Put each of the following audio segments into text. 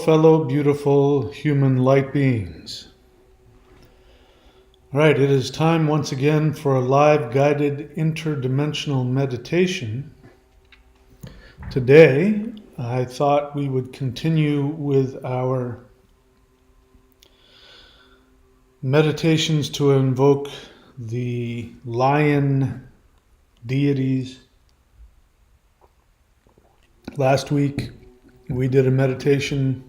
fellow beautiful human light beings. All right, it is time once again for a live guided interdimensional meditation. Today, I thought we would continue with our meditations to invoke the lion deities. Last week, we did a meditation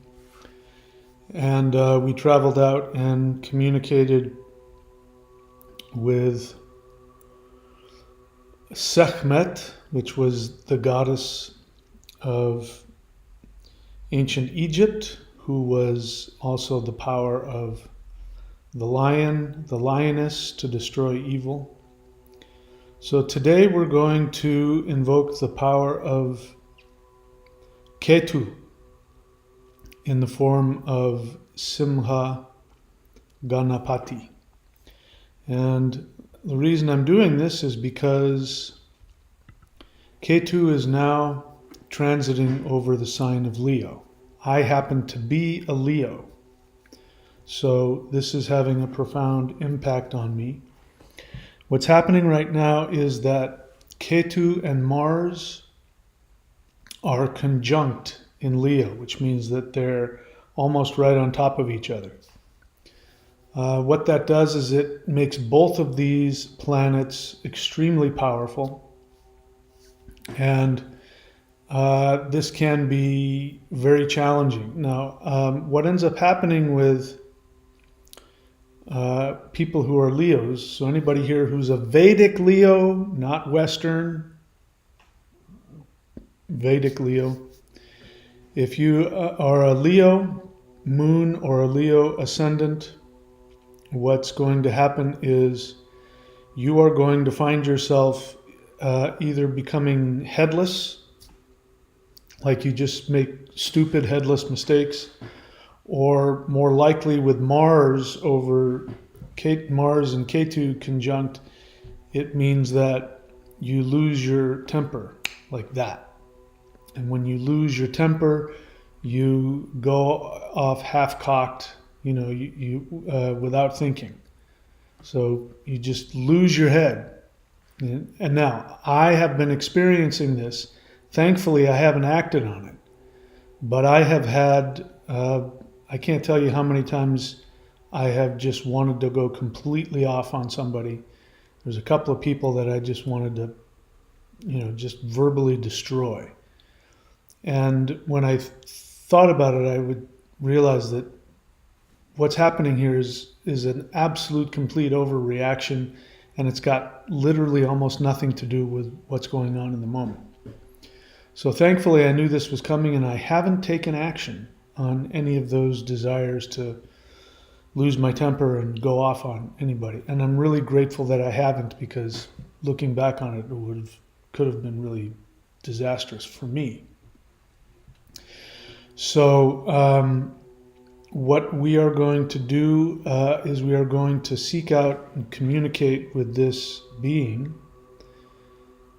and we traveled out and communicated with Sekhmet, which was the goddess of ancient Egypt, who was also the power of the lion, the lioness, to destroy evil. So today we're going to invoke the power of Ketu in the form of Simha Ganapati. And the reason I'm doing this is because Ketu is now transiting over the sign of Leo. I happen to be a Leo, so this is having a profound impact on me. What's happening right now is that Ketu and Mars are conjunct in Leo, which means that they're almost right on top of each other. What that does is it makes both of these planets extremely powerful, and this can be very challenging. Now, what ends up happening with people who are Leos, so anybody here who's a Vedic Leo, not Western, Vedic Leo. If you are a Leo moon or a Leo ascendant, what's going to happen is you are going to find yourself either becoming headless, like you just make stupid headless mistakes, or more likely with Mars over Mars and Ketu conjunct, it means that you lose your temper like that. And when you lose your temper, you go off half-cocked, without thinking. So you just lose your head. And now, I have been experiencing this. Thankfully, I haven't acted on it. But I have had, I can't tell you how many times I have just wanted to go completely off on somebody. There's a couple of people that I just wanted to, just verbally destroy. And when I thought about it, I would realize that what's happening here is an absolute complete overreaction, and it's got literally almost nothing to do with what's going on in the moment. So thankfully, I knew this was coming, and I haven't taken action on any of those desires to lose my temper and go off on anybody. And I'm really grateful that I haven't, because looking back on it, could have been really disastrous for me. So what we are going to do is we are going to seek out and communicate with this being,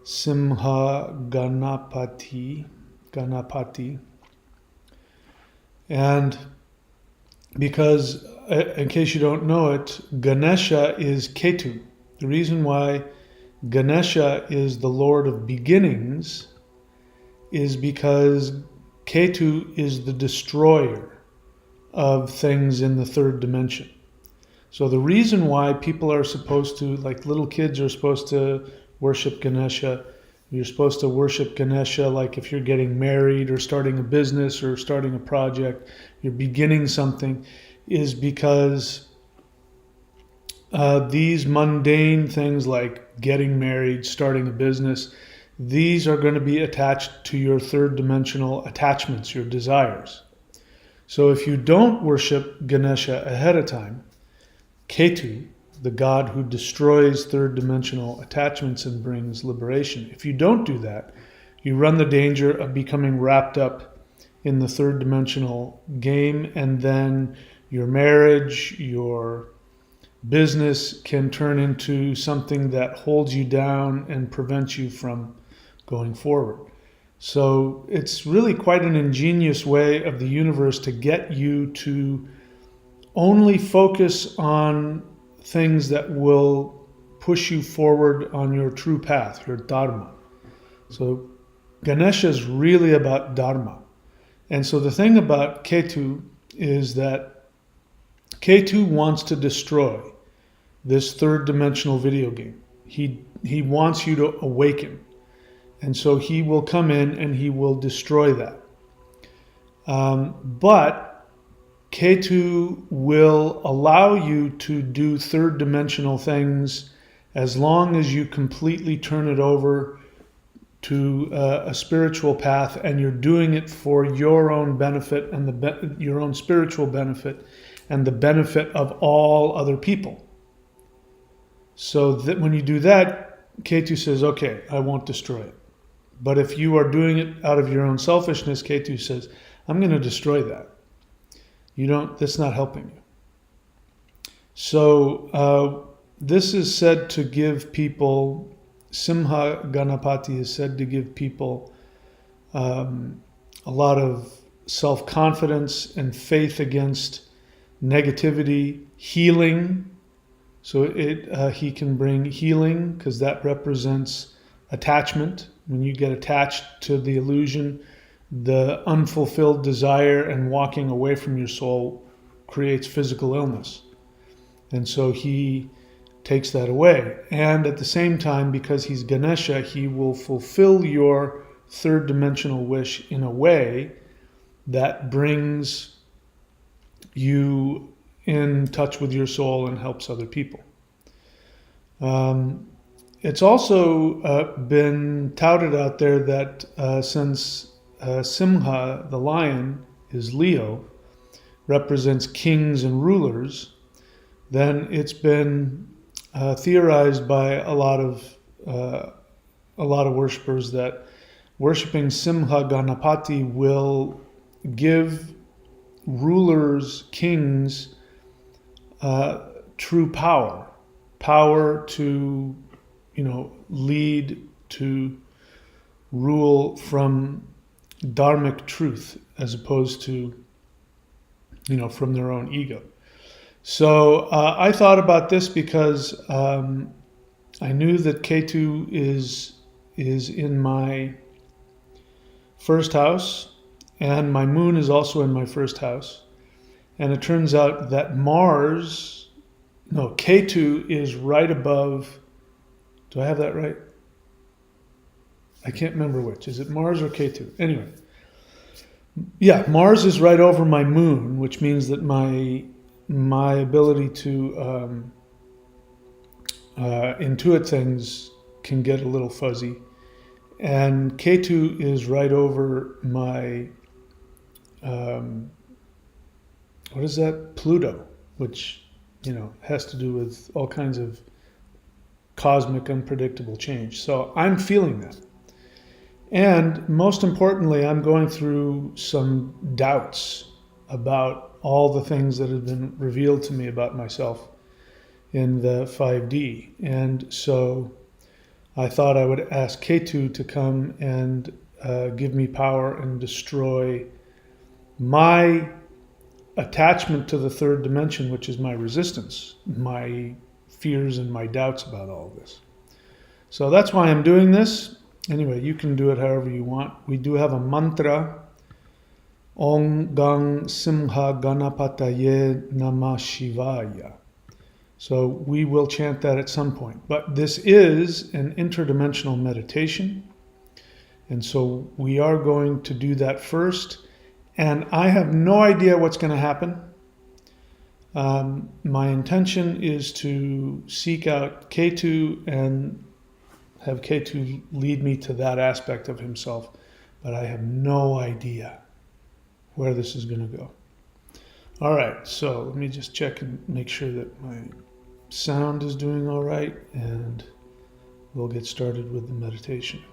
Simha Ganapati. And because, in case you don't know it, Ganesha is Ketu. The reason why Ganesha is the Lord of beginnings is because Ketu is the destroyer of things in the third dimension. So the reason why people are supposed to, like little kids are supposed to worship Ganesha, you're supposed to worship Ganesha like if you're getting married or starting a business or starting a project, you're beginning something, is because these mundane things like getting married, starting a business, these are going to be attached to your third dimensional attachments, your desires. So if you don't worship Ganesha ahead of time, Ketu, the god who destroys third dimensional attachments and brings liberation, if you don't do that, you run the danger of becoming wrapped up in the third dimensional game, and then your marriage, your business can turn into something that holds you down and prevents you from going forward. So it's really quite an ingenious way of the universe to get you to only focus on things that will push you forward on your true path, your dharma. So Ganesha is really about dharma. And so the thing about Ketu is that Ketu wants to destroy this third dimensional video game. He wants you to awaken. And so he will come in and he will destroy that. But Ketu will allow you to do third dimensional things as long as you completely turn it over to a spiritual path, and you're doing it for your own benefit and your own spiritual benefit and the benefit of all other people. So that when you do that, Ketu says, okay, I won't destroy it. But if you are doing it out of your own selfishness, Ketu says, I'm going to destroy that. That's not helping you. So this is said to give people, Simha Ganapati is said to give people a lot of self-confidence and faith against negativity, healing. So he can bring healing because that represents attachment. When you get attached to the illusion, the unfulfilled desire and walking away from your soul creates physical illness. And so he takes that away. And at the same time, because he's Ganesha, he will fulfill your third dimensional wish in a way that brings you in touch with your soul and helps other people. It's also been touted out there that since Simha, the lion, is Leo, represents kings and rulers, then it's been theorized by a lot of worshipers that worshiping Simha Ganapati will give rulers, kings, true power to, lead, to rule from dharmic truth as opposed to, from their own ego. So I thought about this because I knew that Ketu is in my first house, and my moon is also in my first house. And it turns out that Ketu is right above, do I have that right? I can't remember which. Is it Mars or Ketu? Anyway. Yeah, Mars is right over my moon, which means that my ability to intuit things can get a little fuzzy. And Ketu is right over my, what is that? Pluto, which, has to do with all kinds of cosmic unpredictable change. So I'm feeling that. And most importantly, I'm going through some doubts about all the things that have been revealed to me about myself in the 5D. And so I thought I would ask Ketu to come and give me power and destroy my attachment to the third dimension, which is my resistance, my fears and my doubts about all of this. So that's why I'm doing this. Anyway, you can do it however you want. We do have a mantra, Om Gang Simha Ganapataye Namah Shivaya. So we will chant that at some point. But this is an interdimensional meditation. And so we are going to do that first. And I have no idea what's going to happen. My intention is to seek out Ketu and have Ketu lead me to that aspect of himself. But I have no idea where this is going to go. All right, so let me just check and make sure that my sound is doing all right, and we'll get started with the meditation.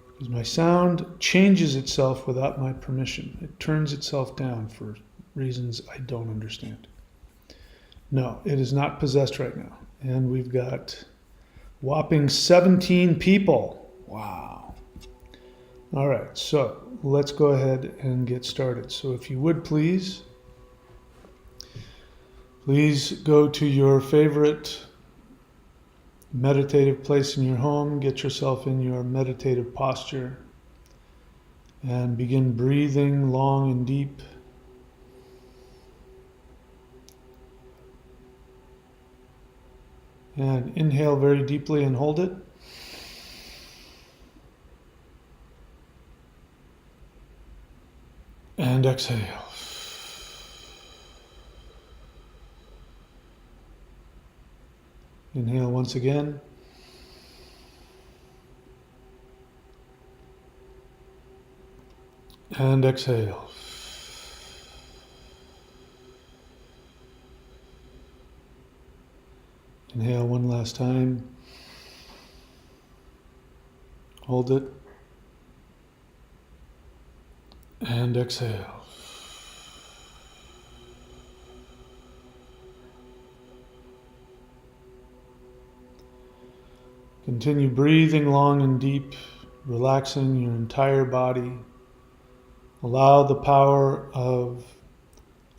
Because my sound changes itself without my permission. It turns itself down for reasons I don't understand. No, it is not possessed right now. And we've got whopping 17 people. Wow. All right, so let's go ahead and get started. So if you would please go to your favorite meditative place in your home, get yourself in your meditative posture, and begin breathing long and deep. And inhale very deeply and hold it. And exhale. Inhale once again. And exhale. Inhale one last time. Hold it. And exhale. Continue breathing long and deep, relaxing your entire body. Allow the power of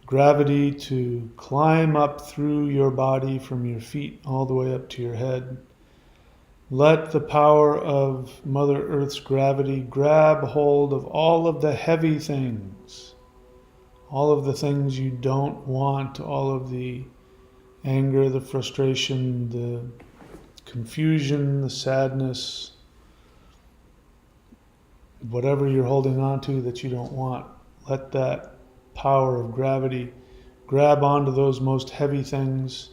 gravity to climb up through your body from your feet all the way up to your head. Let the power of Mother Earth's gravity grab hold of all of the heavy things, all of the things you don't want, all of the anger, the frustration, the confusion, the sadness, whatever you're holding on to that you don't want. Let that power of gravity grab onto those most heavy things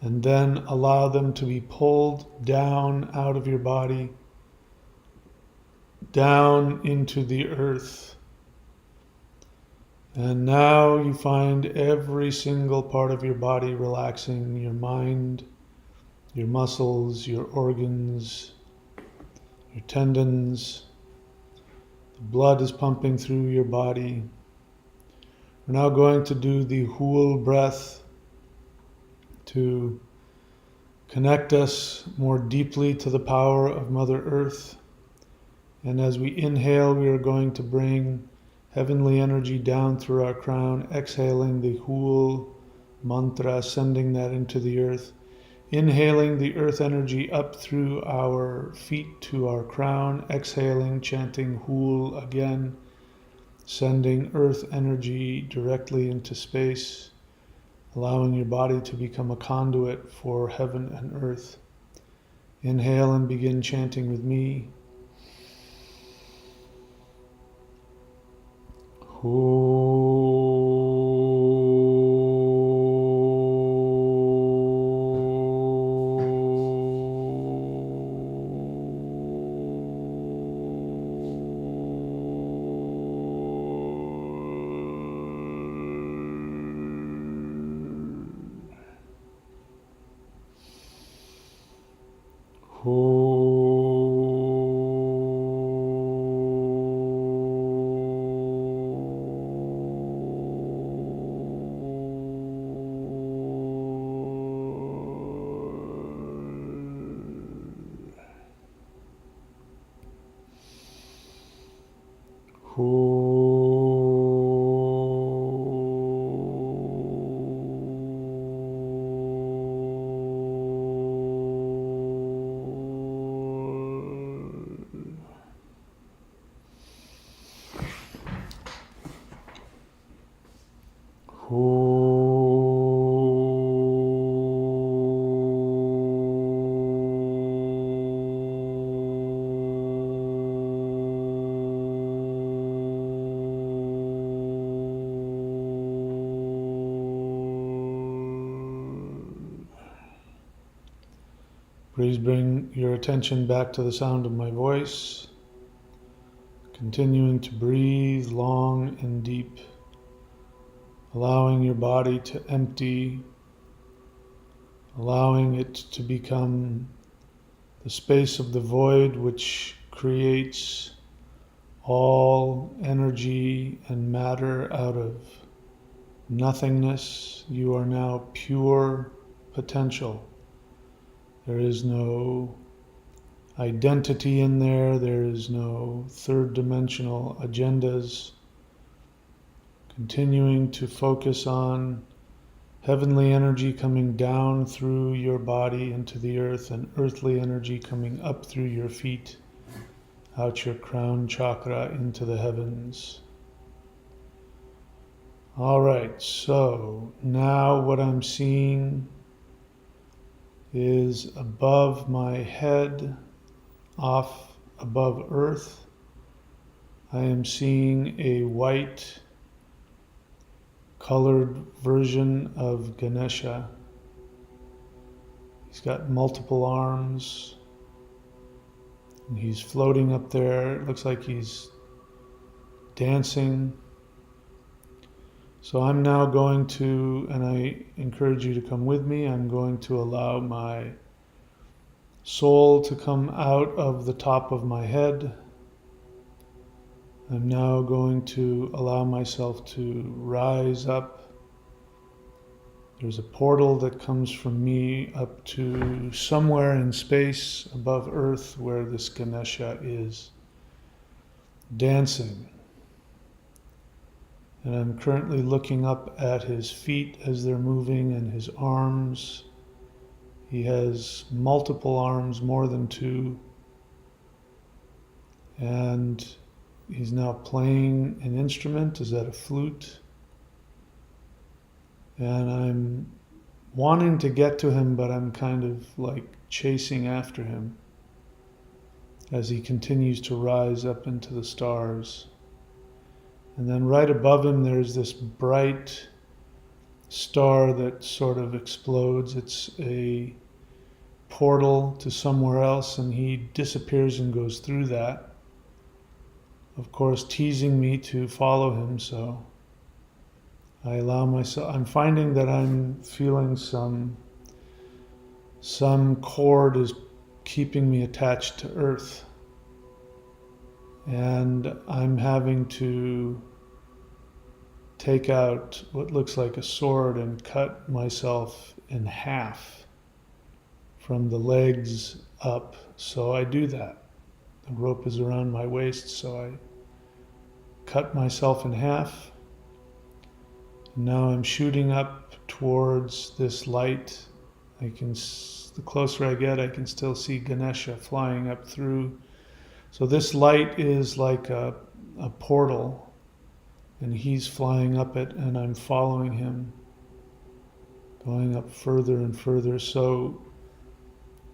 and then allow them to be pulled down out of your body, down into the earth. And now you find every single part of your body relaxing, your mind, your muscles, your organs, your tendons. The blood is pumping through your body. We're now going to do the whole breath to connect us more deeply to the power of Mother Earth. And as we inhale, we are going to bring heavenly energy down through our crown, exhaling the whole mantra, sending that into the earth. Inhaling the earth energy up through our feet to our crown, exhaling, chanting Hul again, sending earth energy directly into space, allowing your body to become a conduit for heaven and earth. Inhale and begin chanting with me. Hul. Please bring your attention back to the sound of my voice, continuing to breathe long and deep, allowing your body to empty, allowing it to become the space of the void which creates all energy and matter out of nothingness. You are now pure potential. There is no identity in there. There is no third dimensional agendas. Continuing to focus on heavenly energy coming down through your body into the earth, and earthly energy coming up through your feet, out your crown chakra into the heavens. All right, so now what I'm seeing is above my head, off above earth, I am seeing a white colored version of Ganesha. He's got multiple arms, and he's floating up there. It looks like he's dancing. So I'm now going to, and I encourage you to come with me, I'm going to allow my soul to come out of the top of my head. I'm now going to allow myself to rise up. There's a portal that comes from me up to somewhere in space above Earth where this Ganesha is dancing. And I'm currently looking up at his feet as they're moving and his arms. He has multiple arms, more than two. And he's now playing an instrument. Is that a flute? And I'm wanting to get to him, but I'm kind of like chasing after him as he continues to rise up into the stars. And then right above him, there's this bright star that sort of explodes. It's a portal to somewhere else, and he disappears and goes through that. Of course, teasing me to follow him, so I allow myself. I'm finding that I'm feeling some cord is keeping me attached to earth. And I'm having to take out what looks like a sword and cut myself in half from the legs up. So I do that. The rope is around my waist, so I cut myself in half. Now I'm shooting up towards this light. The closer I get, I can still see Ganesha flying up through. So this light is like a portal, and he's flying up it, and I'm following him, going up further and further. So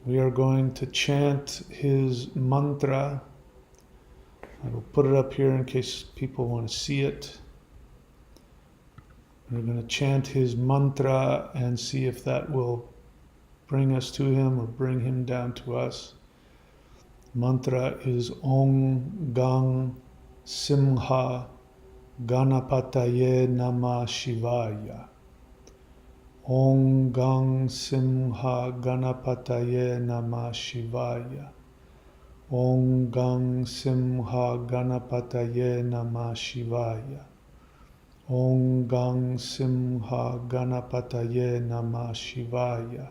we are going to chant his mantra. I will put it up here in case people want to see it. We're going to chant his mantra and see if that will bring us to him or bring him down to us. Mantra is Om Gang Simha Ganapataye Nama Shivaya. Om Gang Simha Ganapataye Nama Shivaya. Om Gang Simha Ganapataye Nama Shivaya. Om Gang Simha Ganapataye Nama Shivaya.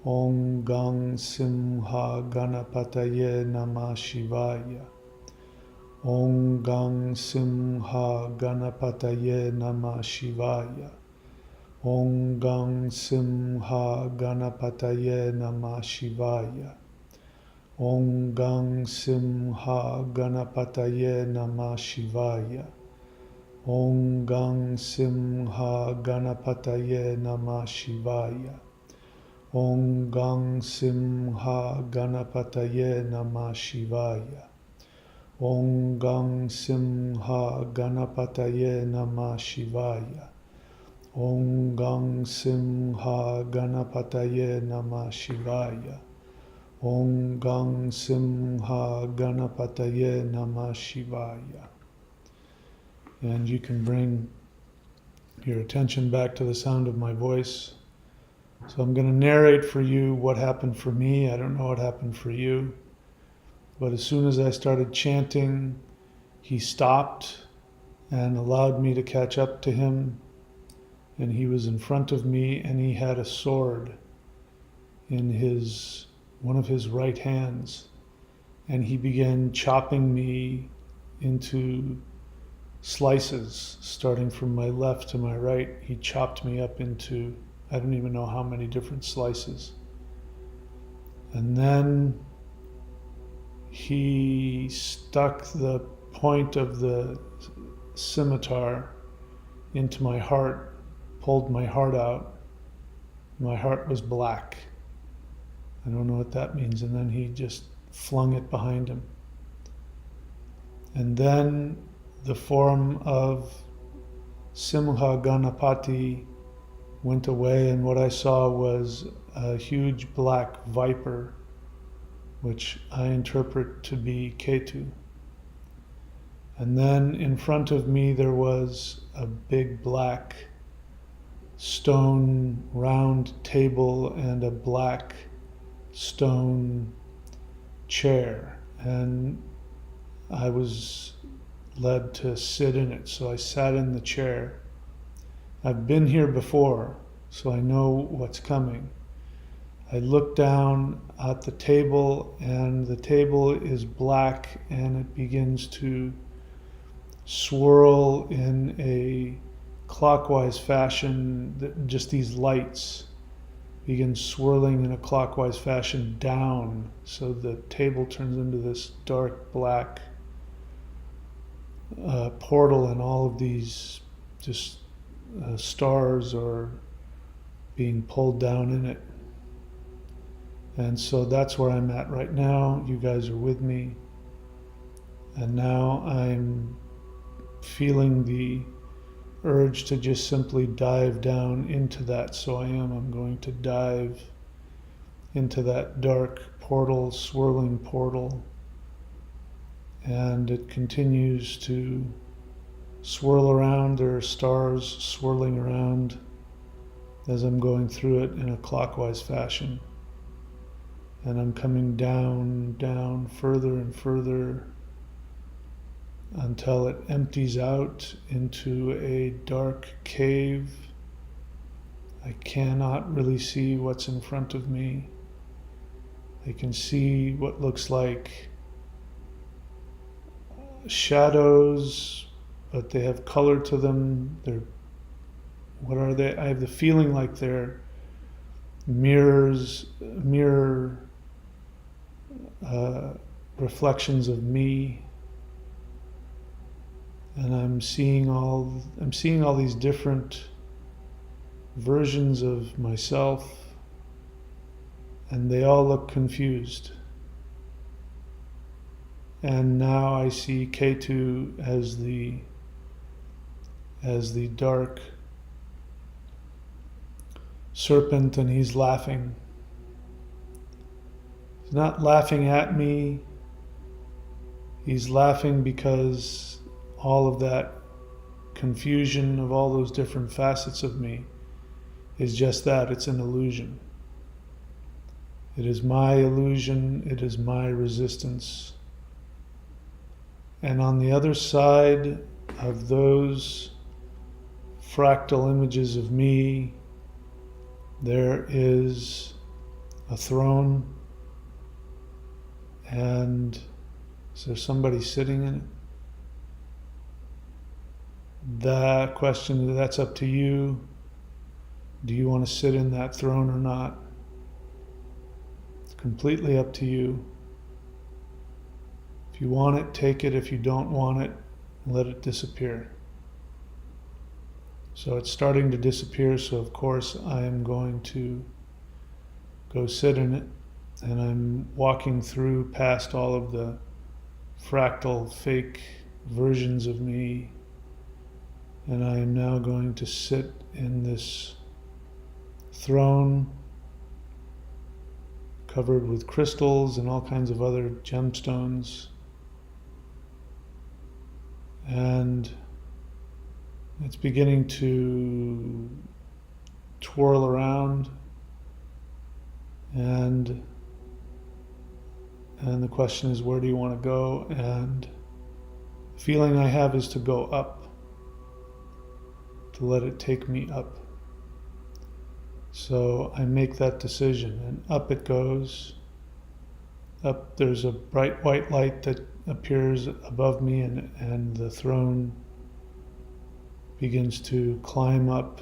Om Gang Simha Ganapataye Nama Shivaya. Om Gang Simha Ganapataye Nama Shivaya. Om Gang Simha Ganapataye Nama Shivaya. Om Gang Simha Ganapataye Nama Shivaya. Om Gang Simha Ganapataye Nama Shivaya. Om Gang Simha Ganapataye Nama Shivaya. Om Gang Simha Ganapataye Nama Shivaya. Om Gang Simha Ganapataye Nama Shivaya. Om Gang Simha Ganapataye Nama Shivaya. And you can bring your attention back to the sound of my voice. So I'm going to narrate for you what happened for me. I don't know what happened for you. But as soon as I started chanting, he stopped and allowed me to catch up to him. And he was in front of me, and he had a sword in one of his right hands. and he began chopping me into slices, starting from my left to my right. He chopped me up into, I don't even know how many different slices. And then he stuck the point of the scimitar into my heart, pulled my heart out. My heart was black. I don't know what that means. And then he just flung it behind him. And then the form of Simha Ganapati went away, and what I saw was a huge black viper, which I interpret to be Ketu. And then in front of me there was a big black stone round table and a black stone chair, and I was led to sit in it. So I sat in the chair. I've been here before, so I know what's coming. I look down at the table, and the table is black, and it begins to swirl in a clockwise fashion. Just these lights begin swirling in a clockwise fashion down, so the table turns into this dark black portal, and all of these just stars are being pulled down in it. And so that's where I'm at right now. You guys are with me. And now I'm feeling the urge to just simply dive down into that. So I'm going to dive into that dark portal, swirling portal. And it continues to swirl around. There are stars swirling around as I'm going through it in a clockwise fashion. And I'm coming down, down, further and further until it empties out into a dark cave. I cannot really see what's in front of me. I can see what looks like shadows, but they have color to them. What are they? I have the feeling like they're mirror reflections of me, and I'm seeing all these different versions of myself, and they all look confused. And now I see Ketu as the dark serpent, and he's laughing. He's not laughing at me. He's laughing because all of that confusion of all those different facets of me is just that. It's an illusion. It is my illusion. It is my resistance. And on the other side of those fractal images of me, there is a throne. And is there somebody sitting in it? That question, that's up to you. Do you want to sit in that throne or not? It's completely up to you. If you want it, take it. If you don't want it, let it disappear. So it's starting to disappear, so of course I am going to go sit in it, and I'm walking through past all of the fractal fake versions of me, and I am now going to sit in this throne covered with crystals and all kinds of other gemstones. And it's beginning to twirl around, and the question is, where do you want to go? And the feeling I have is to go up, to let it take me up. So I make that decision, and up it goes, up. There's a bright white light that appears above me, and the throne begins to climb up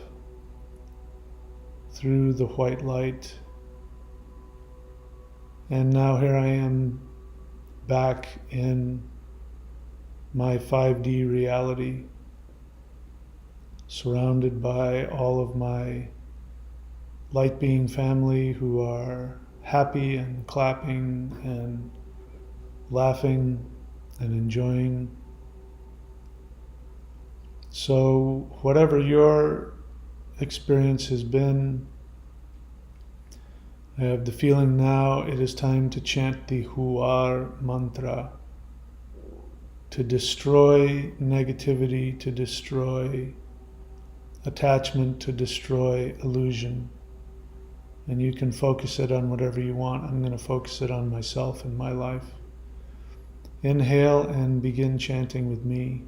through the white light. And now here I am back in my 5D reality, surrounded by all of my light being family who are happy and clapping and laughing and enjoying. So whatever your experience has been, I have the feeling now it is time to chant the Huar mantra, to destroy negativity, to destroy attachment, to destroy illusion. And you can focus it on whatever you want. I'm going to focus it on myself and my life. Inhale and begin chanting with me.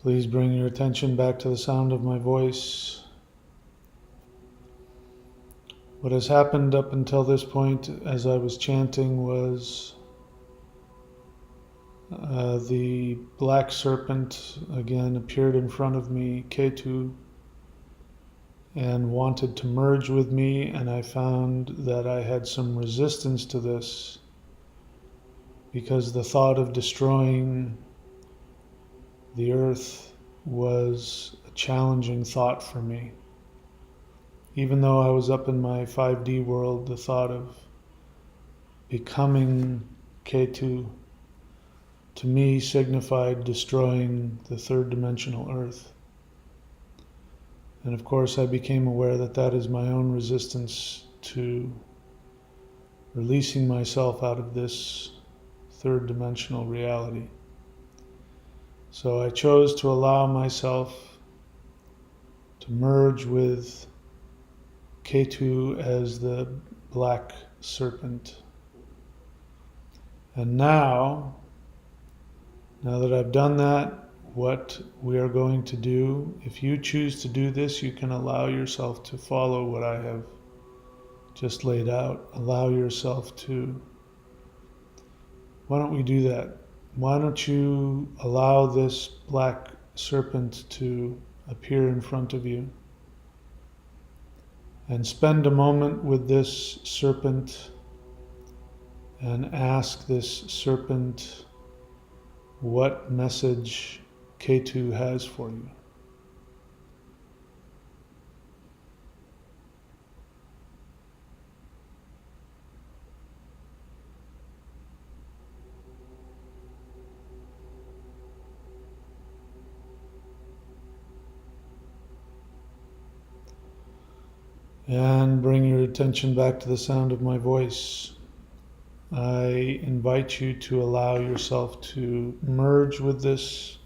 Please bring your attention back to the sound of my voice. What has happened up until this point as I was chanting was the black serpent again appeared in front of me, Ketu, and wanted to merge with me, and I found that I had some resistance to this because the thought of destroying the earth was a challenging thought for me. Even though I was up in my 5D world, the thought of becoming Ketu to me signified destroying the third dimensional earth. And of course I became aware that that is my own resistance to releasing myself out of this third dimensional reality. So I chose to allow myself to merge with Ketu as the black serpent. And now that I've done that, what we are going to do, if you choose to do this, you can allow yourself to follow what I have just laid out. Allow yourself to. Why don't we do that? Why don't you allow this black serpent to appear in front of you and spend a moment with this serpent and ask this serpent what message Ketu has for you. And bring your attention back to the sound of my voice. I invite you to allow yourself to merge with this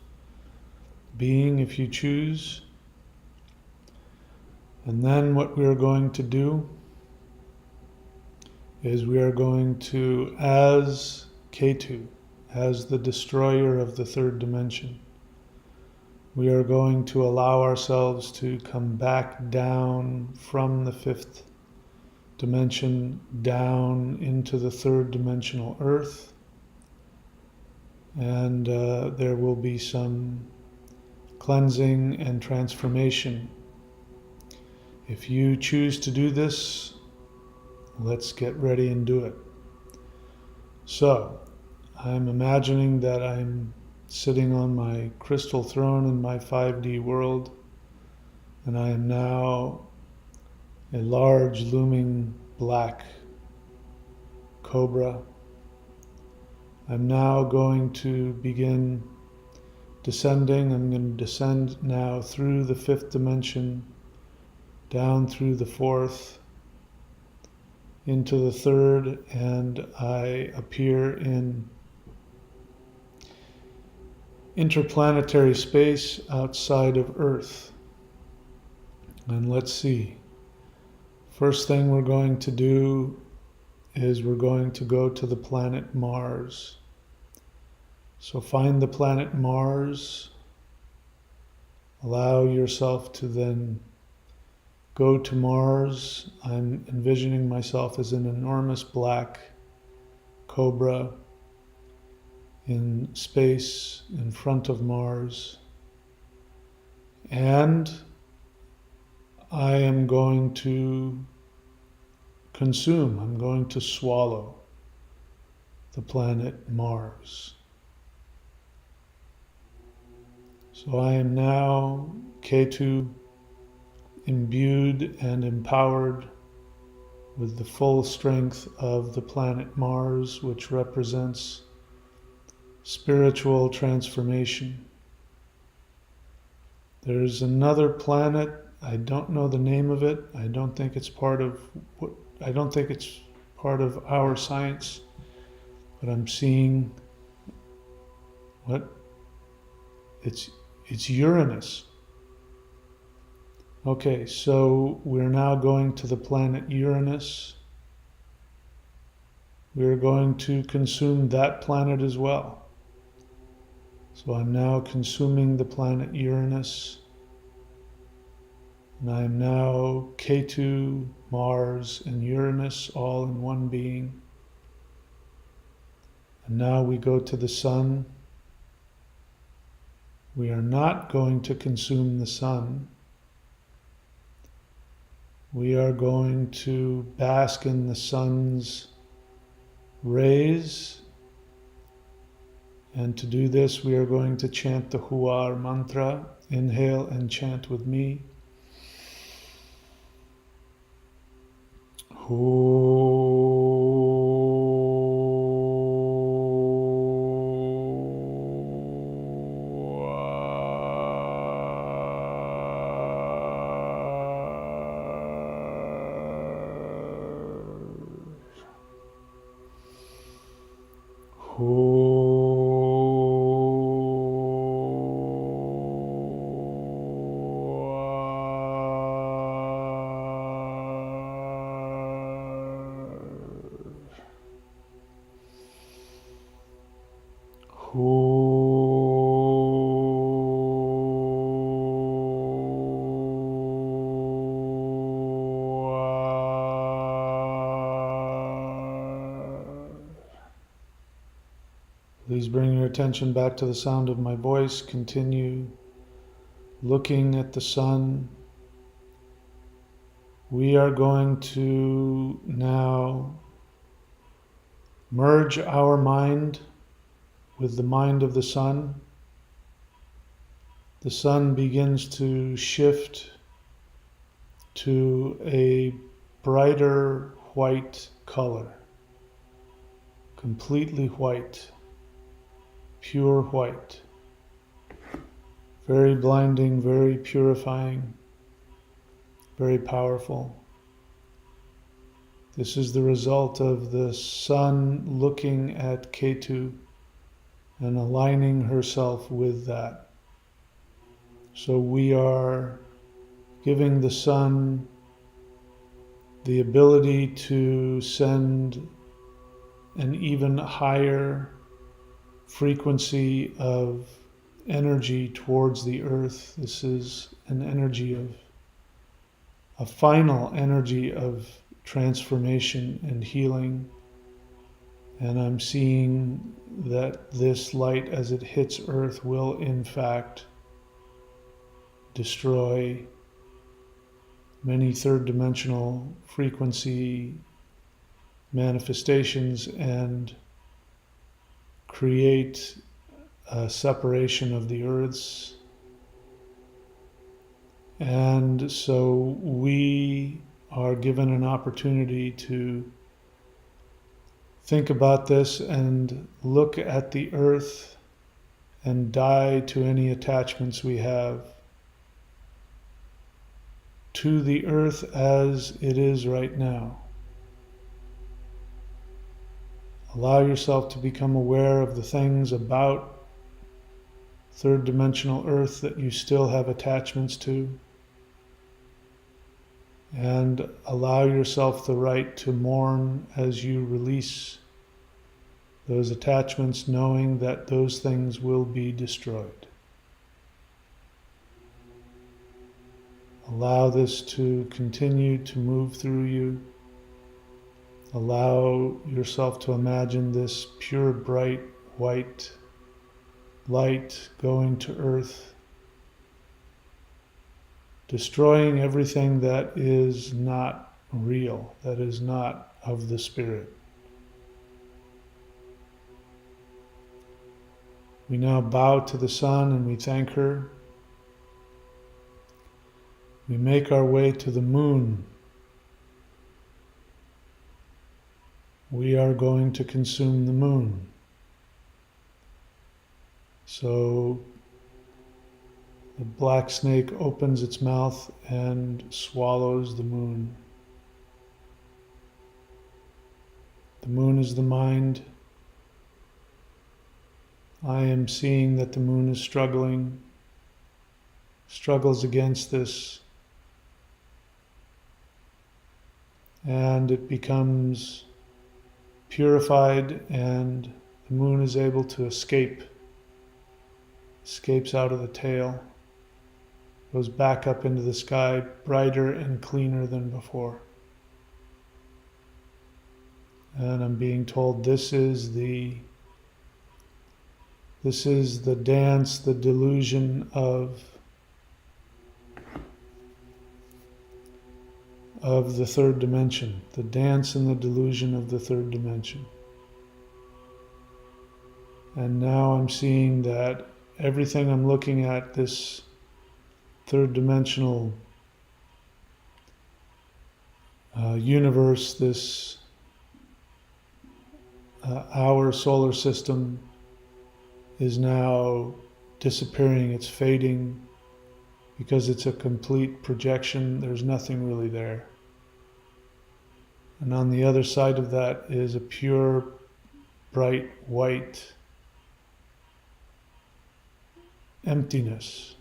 being if you choose. And then what we are going to do is we are going to, as Ketu, as the destroyer of the third dimension, we are going to allow ourselves to come back down from the fifth dimension down into the third dimensional earth. And there will be some cleansing and transformation. If you choose to do this, let's get ready and do it. So, I'm imagining that I'm sitting on my crystal throne in my 5D world, and I am now a large looming black cobra. I'm now going to begin descending. I'm going to descend now through the fifth dimension, down through the fourth, into the third, and I appear in interplanetary space outside of Earth. And let's see. First thing we're going to do is we're going to go to the planet Mars. So find the planet Mars. Allow yourself to then go to Mars. I'm envisioning myself as an enormous black cobra in space in front of Mars. And I am going to consume, I'm going to swallow the planet Mars. So I am now Ketu, imbued and empowered with the full strength of the planet Mars, which represents spiritual transformation. There's another planet, I don't know the name of it. I don't think it's part of our science, but I'm seeing it's Uranus. Okay, so we're now going to the planet Uranus. We're going to consume that planet as well. So I'm now consuming the planet Uranus. And I'm now Ketu, Mars, and Uranus all in one being. And now we go to the sun. We are not going to consume the sun. We are going to bask in the sun's rays. And to do this, we are going to chant the Huar mantra. Inhale and chant with me. Please bring your attention back to the sound of my voice. Continue looking at the sun. We are going to now merge our mind with the mind of the sun. The sun begins to shift to a brighter white color, completely white, pure white, very blinding, very purifying, very powerful. This is the result of the sun looking at Ketu and aligning herself with that. So we are giving the sun the ability to send an even higher frequency of energy towards the earth. This is an energy of a final energy of transformation and healing. And I'm seeing that this light, as it hits earth, will in fact destroy many third dimensional frequency manifestations and create a separation of the earths. And so we are given an opportunity to think about this and look at the earth and die to any attachments we have to the earth as it is right now. Allow yourself to become aware of the things about third dimensional earth that you still have attachments to, and allow yourself the right to mourn as you release those attachments, knowing that those things will be destroyed. Allow this to continue to move through you. Allow yourself to imagine this pure, bright, white light going to earth, destroying everything that is not real, that is not of the spirit. We now bow to the sun and we thank her. We make our way to the moon. We are going to consume the moon. So the black snake opens its mouth and swallows the moon. The moon is the mind. I am seeing that the moon is struggles against this, and it becomes purified, and the moon is able to escapes out of the tail, goes back up into the sky, brighter and cleaner than before. And I'm being told this is the dance, the delusion of the third dimension, the dance and the delusion of the third dimension. And now I'm seeing that everything I'm looking at, this third dimensional universe, this our solar system, is now disappearing, it's fading, because it's a complete projection. There's nothing really there. And on the other side of that is a pure, bright, white emptiness.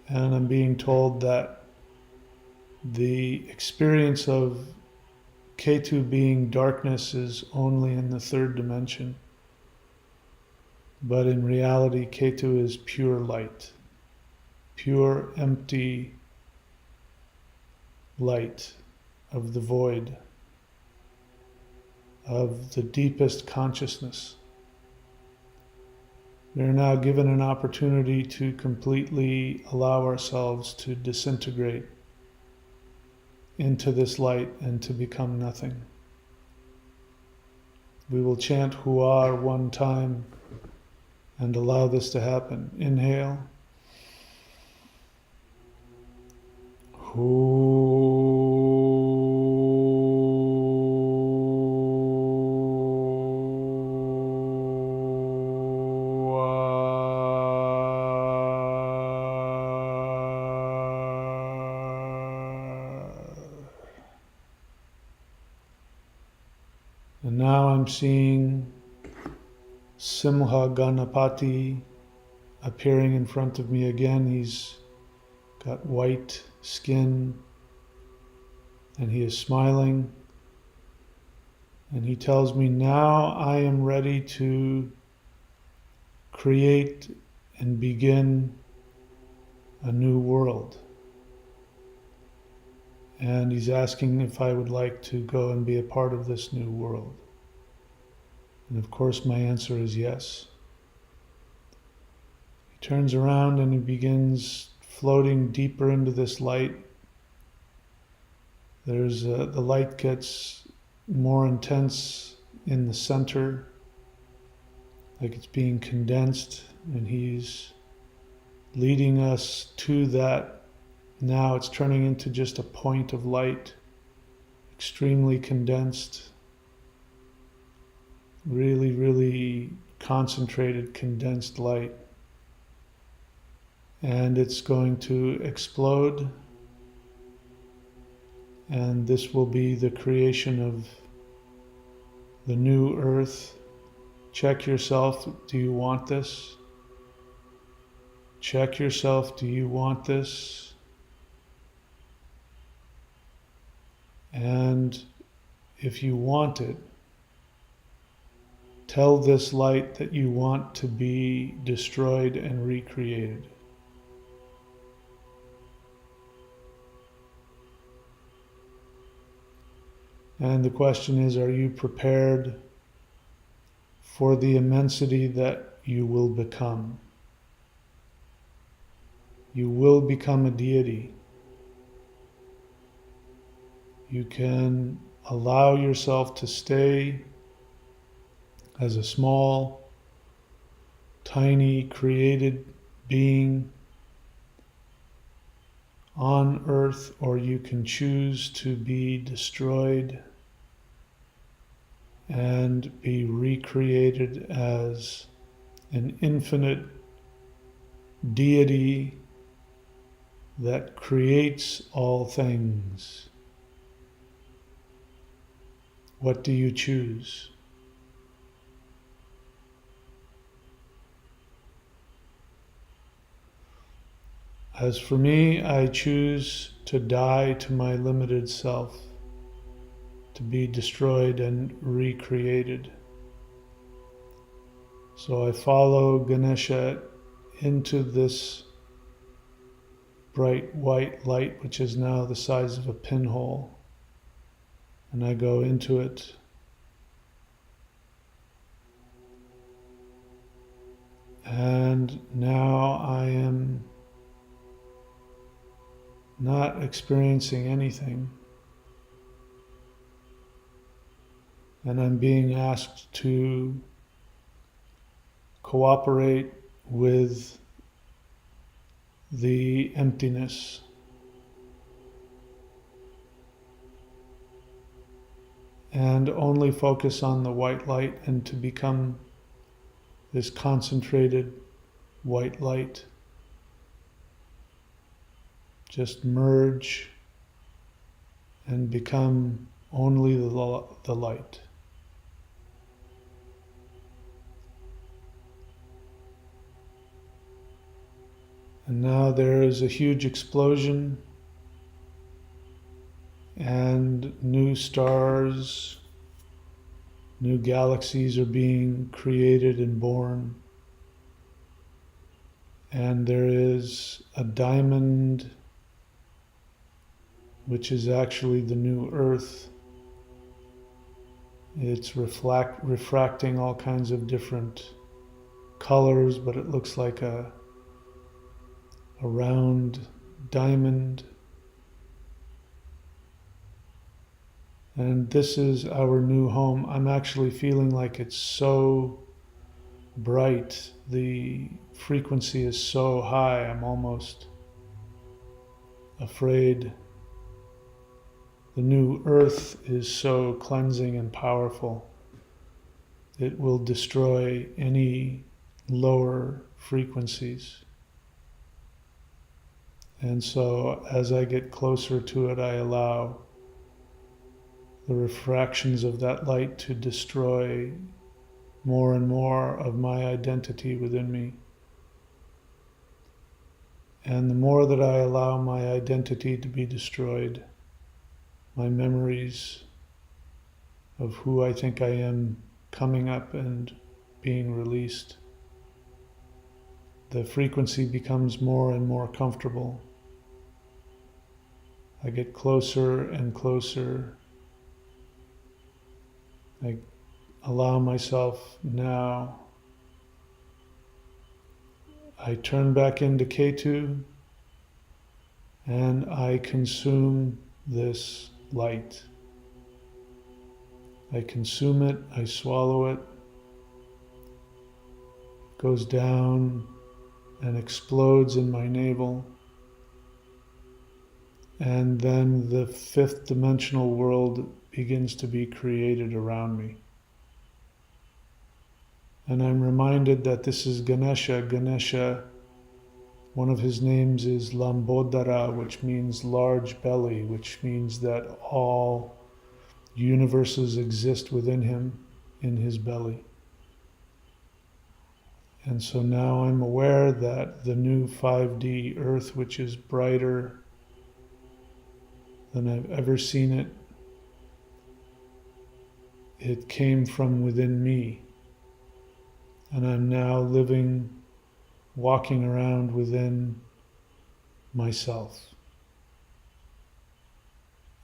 And I'm being told that the experience of Ketu being darkness is only in the third dimension. But in reality, Ketu is pure light, pure, empty light of the void, of the deepest consciousness. We are now given an opportunity to completely allow ourselves to disintegrate into this light and to become nothing. We will chant Hua one time and allow this to happen. Inhale. And now I'm seeing Simha Ganapati appearing in front of me again. He's got white skin and he is smiling. And he tells me, now I am ready to create and begin a new world. And he's asking if I would like to go and be a part of this new world. And of course my answer is yes. He turns around and he begins floating deeper into this light. The light gets more intense in the center, like it's being condensed, and he's leading us to that. Now it's turning into just a point of light, extremely condensed, really, really concentrated, condensed light. And it's going to explode, and this will be the creation of the new earth. Check yourself, do you want this? Check yourself, do you want this? And if you want it, tell this light that you want to be destroyed and recreated. And the question is, are you prepared for the immensity that you will become? You will become a deity. You can allow yourself to stay as a small, tiny, created being on earth, or you can choose to be destroyed and be recreated as an infinite deity that creates all things. What do you choose? As for me, I choose to die to my limited self, to be destroyed and recreated. So I follow Ganesha into this bright white light, which is now the size of a pinhole, and I go into it. And now I am not experiencing anything. And I'm being asked to cooperate with the emptiness. And only focus on the white light and to become this concentrated white light. Just merge and become only the light. And now there is a huge explosion, and new stars, new galaxies are being created and born. And there is a diamond, which is actually the new earth. It's refracting all kinds of different colors, but it looks like a round diamond. And this is our new home. I'm actually feeling like it's so bright. The frequency is so high, I'm almost afraid. The new earth is so cleansing and powerful. It will destroy any lower frequencies. And so as I get closer to it, I allow the refractions of that light to destroy more and more of my identity within me. And the more that I allow my identity to be destroyed, my memories of who I think I am coming up and being released, the frequency becomes more and more comfortable. I get closer and closer. I allow myself now. I turn back into Ketu and I consume this light. I consume it, I swallow it, goes down and explodes in my navel. And then the fifth dimensional world begins to be created around me. And I'm reminded that this is Ganesha. Ganesha, one of his names is Lambodara, which means large belly, which means that all universes exist within him, in his belly. And so now I'm aware that the new 5D Earth, which is brighter than I've ever seen it, it came from within me. And I'm now living, walking around within myself.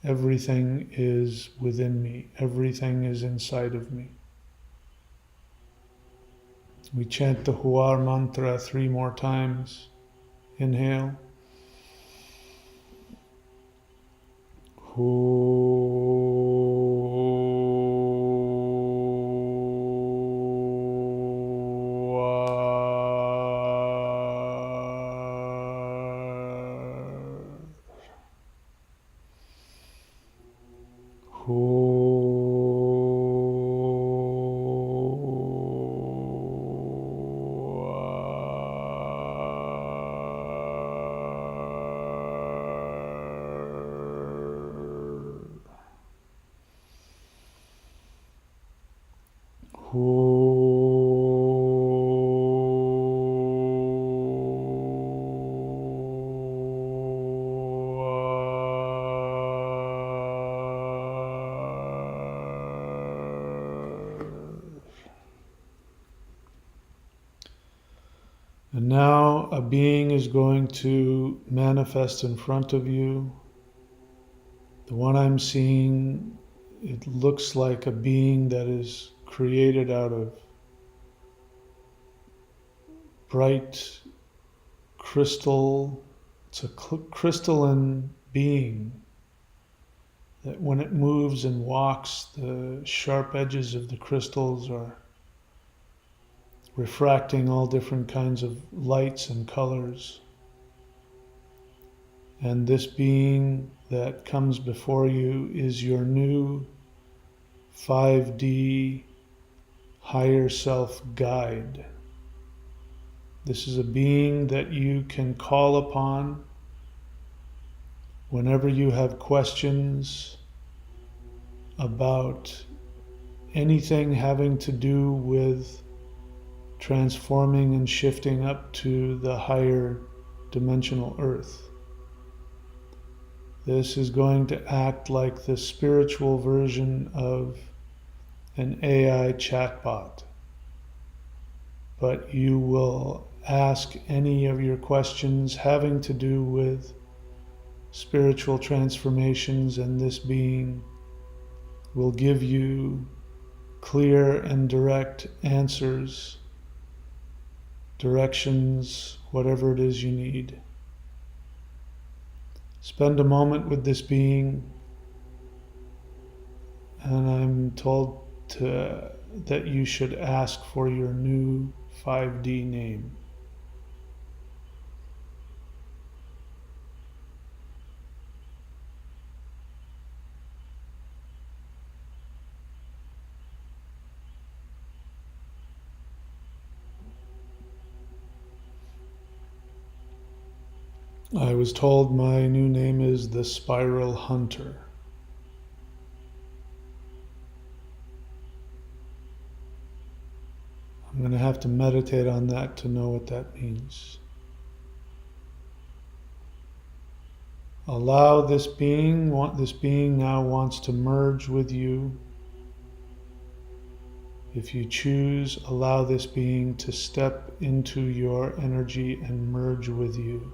Everything is within me. Everything is inside of me. We chant the Huar mantra 3 more times. Inhale. And now a being is going to manifest in front of you. The one I'm seeing, it looks like a being that is created out of bright crystal. It's a crystalline being that when it moves and walks, the sharp edges of the crystals are refracting all different kinds of lights and colors. And this being that comes before you is your new 5D higher self guide. This is a being that you can call upon whenever you have questions about anything having to do with transforming and shifting up to the higher dimensional earth. This is going to act like the spiritual version of an AI chatbot. But you will ask any of your questions having to do with spiritual transformations, and this being will give you clear and direct answers, directions, whatever it is you need. Spend a moment with this being, and I'm told that you should ask for your new 5D name. I was told my new name is the Spiral Hunter. I'm going to have to meditate on that to know what that means. Allow this being now wants to merge with you. If you choose, allow this being to step into your energy and merge with you.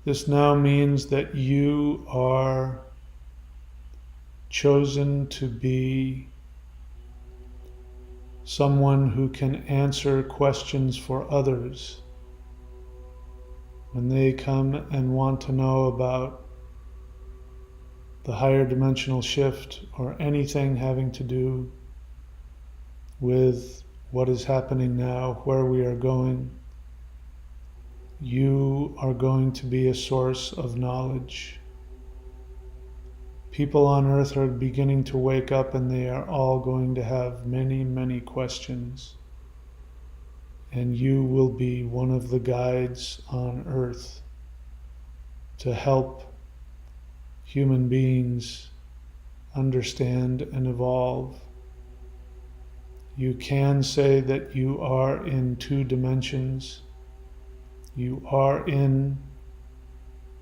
This now means that you are chosen to be someone who can answer questions for others when they come and want to know about the higher dimensional shift or anything having to do with what is happening now, where we are going. You are going to be a source of knowledge. People on earth are beginning to wake up, and they are all going to have many, many questions. And you will be one of the guides on earth to help human beings understand and evolve. You can say that you are in 2 dimensions. You are in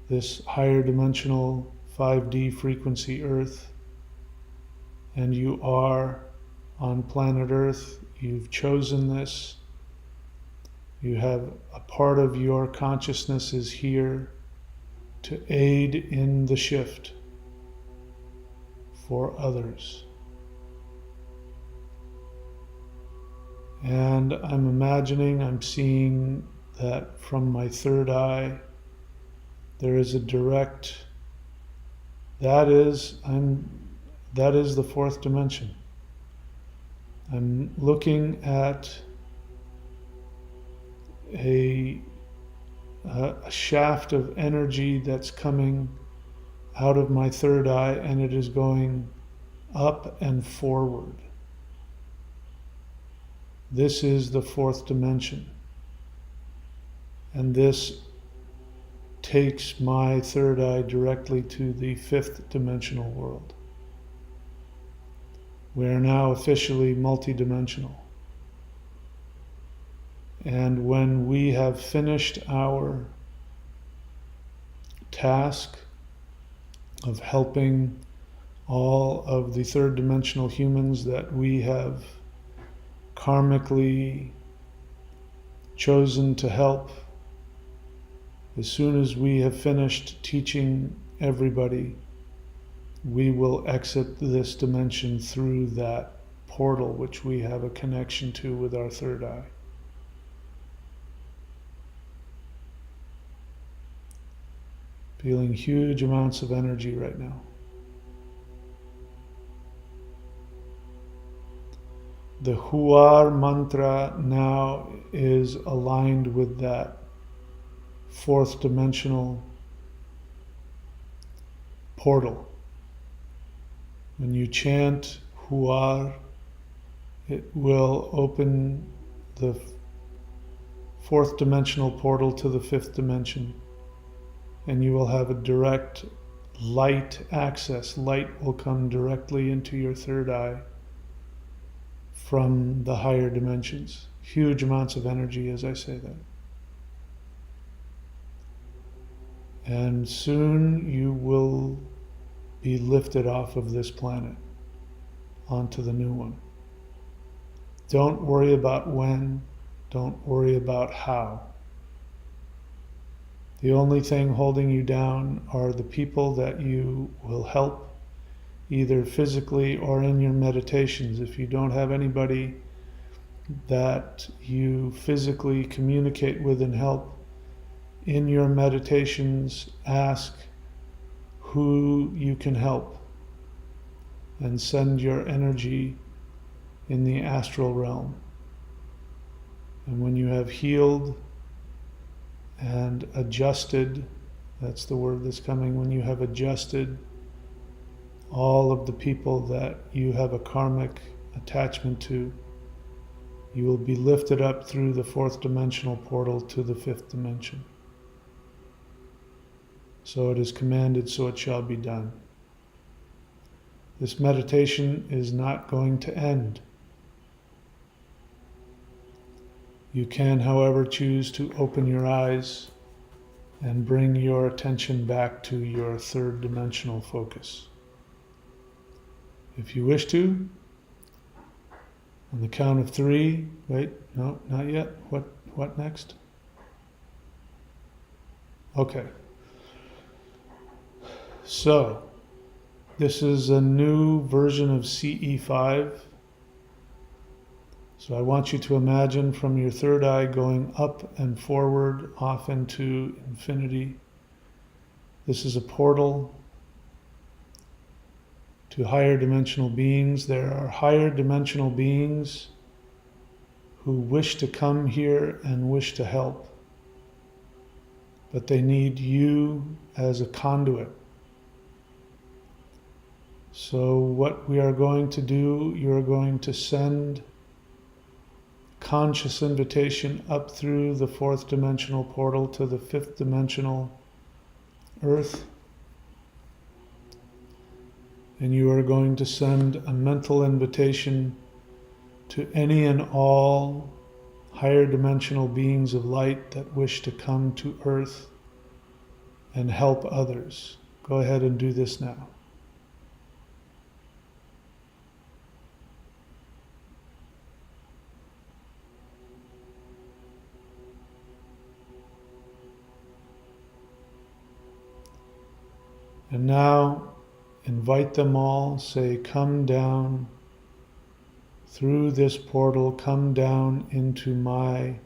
this higher dimensional 5D frequency Earth, and you are on planet Earth. You've chosen this. You have a part of your consciousness is here to aid in the shift for others. And I'm seeing that from my third eye, there is a direct, that is the 4th dimension. I'm looking at a shaft of energy that's coming out of my third eye, and it is going up and forward. This is the 4th dimension. And this takes my third eye directly to the 5th dimensional world. We are now officially multidimensional. And when we have finished our task of helping all of the 3rd dimensional humans that we have karmically chosen to help, as soon as we have finished teaching everybody, we will exit this dimension through that portal which we have a connection to with our third eye. Feeling huge amounts of energy right now. The Huar mantra now is aligned with that 4th dimensional portal. When you chant Huar, it will open the 4th dimensional portal to the 5th dimension, and you will have a direct light access. Light will come directly into your third eye from the higher dimensions. Huge amounts of energy as I say that. And soon you will be lifted off of this planet onto the new one. Don't worry about when, don't worry about how. The only thing holding you down are the people that you will help, either physically or in your meditations. If you don't have anybody that you physically communicate with and help, in your meditations, ask who you can help and send your energy in the astral realm. And when you have healed and adjusted, that's the word that's coming, when you have adjusted all of the people that you have a karmic attachment to, you will be lifted up through the 4th dimensional portal to the 5th dimension. So it is commanded, so it shall be done. This meditation is not going to end. You can, however, choose to open your eyes and bring your attention back to your third dimensional focus. If you wish to, on the count of 3, wait, no, not yet. What next? Okay. So, this is a new version of CE5. So I want you to imagine from your third eye going up and forward, off into infinity. This is a portal to higher dimensional beings. There are higher dimensional beings who wish to come here and wish to help, but they need you as a conduit. So what we are going to do, you're going to send conscious invitation up through the 4th dimensional portal to the 5th dimensional earth. And you are going to send a mental invitation to any and all higher dimensional beings of light that wish to come to earth and help others. Go ahead and do this now. And now invite them all, say, come down through this portal, come down into my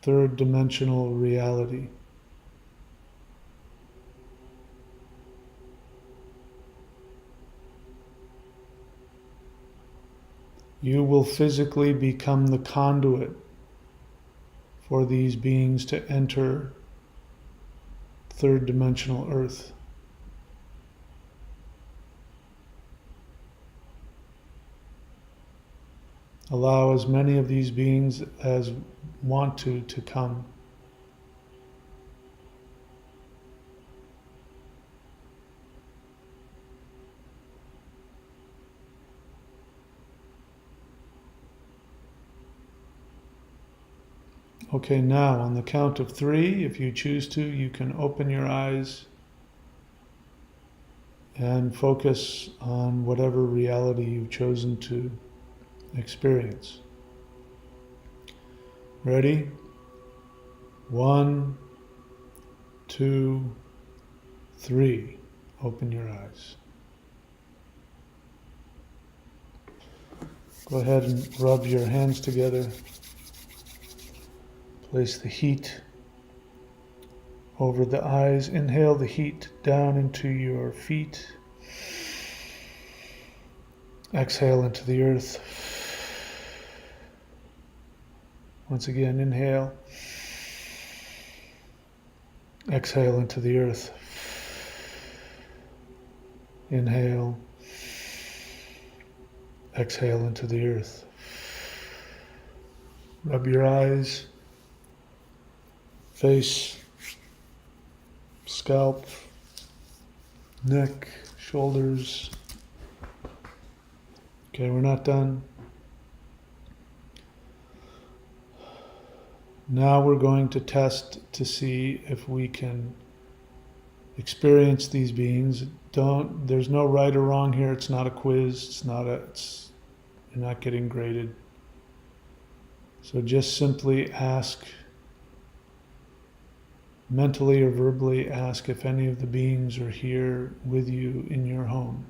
third dimensional reality. You will physically become the conduit for these beings to enter third dimensional earth. Allow as many of these beings as want to come. Okay, now on the count of 3, if you choose to, you can open your eyes and focus on whatever reality you've chosen to experience. Ready? 1, 2, 3. Open your eyes. Go ahead and rub your hands together. Place the heat over the eyes. Inhale the heat down into your feet. Exhale into the earth. Once again, inhale. Exhale into the earth. Inhale. Exhale into the earth. Rub your eyes, face, scalp, neck, shoulders. Okay, we're not done. Now we're going to test to see if we can experience these beings. There's no right or wrong here. It's not a quiz. You're not getting graded. So just simply ask, mentally or verbally ask if any of the beings are here with you in your home.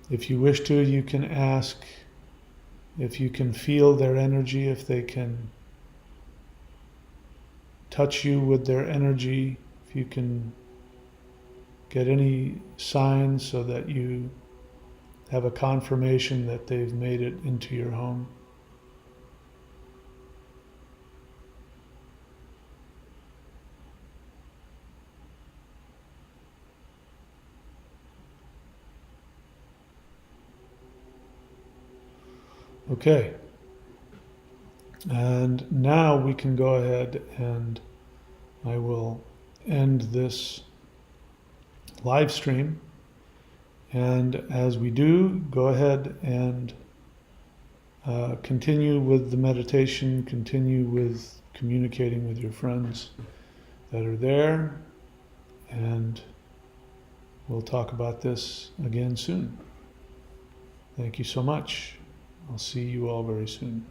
If you wish to, you can ask if you can feel their energy, if they can touch you with their energy, if you can get any signs so that you have a confirmation that they've made it into your home. Okay. And now we can go ahead and I will end this live stream. And as we do, go ahead and continue with the meditation, continue with communicating with your friends that are there, and we'll talk about this again soon. Thank you so much. I'll see you all very soon.